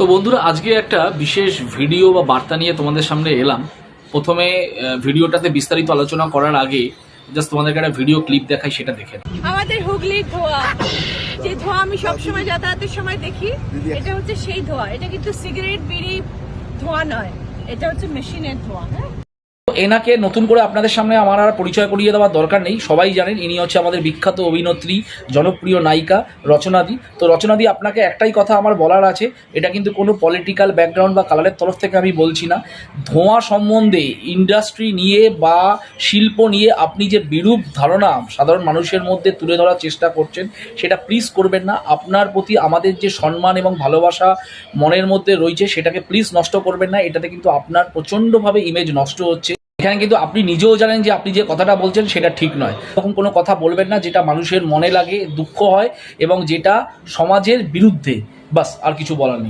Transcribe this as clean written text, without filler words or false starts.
তো বন্ধুরা, আজকে একটা বিশেষ ভিডিও বা বার্তা নিয়ে তোমাদের সামনে এলাম। প্রথমে ভিডিওটাতে বিস্তারিত আলোচনা করার আগে জাস্ট তোমাদেরকে একটা ভিডিও ক্লিপ দেখাই, সেটা দেখে নাও। আমাদের হুগলির ধোঁয়া, যে ধোঁয়া আমি সবসময় যাতায়াতের সময় দেখি, এটা হচ্ছে সেই ধোঁয়া। এটা কিন্তু সিগারেট বিড়ি ধোঁয়া নয়, এটা হচ্ছে মেশিনের ধোঁয়া। হ্যাঁ, এনাকে নতুন করে আপনাদের সামনে আমার আর পরিচয় করিয়ে দেওয়ার দরকার নেই, সবাই জানেন ইনি হচ্ছে আমাদের বিখ্যাত অভিনেত্রী, জনপ্রিয় নায়িকা রচনাদি। তো রচনাদি, আপনাকে একটাই কথা আমার বলার আছে, এটা কিন্তু কোনো পলিটিক্যাল ব্যাকগ্রাউন্ড বা কালারের তরফ থেকে আমি বলছি না। ধোঁয়া সম্বন্ধে, ইন্ডাস্ট্রি নিয়ে বা শিল্প নিয়ে আপনি যে বিরূপ ধারণা সাধারণ মানুষের মধ্যে তুলে ধরার চেষ্টা করছেন, সেটা প্লিজ করবেন না। আপনার প্রতি আমাদের যে সম্মান এবং ভালোবাসা মনের মধ্যে রয়েছে, সেটাকে প্লিজ নষ্ট করবেন না। এটাতে কিন্তু আপনার প্রচণ্ডভাবে ইমেজ নষ্ট হচ্ছে। এখানে কিন্তু আপনি নিজেও জানেন যে আপনি যে কথাটা বলছেন সেটা ঠিক নয়। এরকম কোনো কথা বলবেন না যেটা মানুষের মনে লাগে, দুঃখ হয় এবং যেটা সমাজের বিরুদ্ধে। বাস, আর কিছু বলার নেই।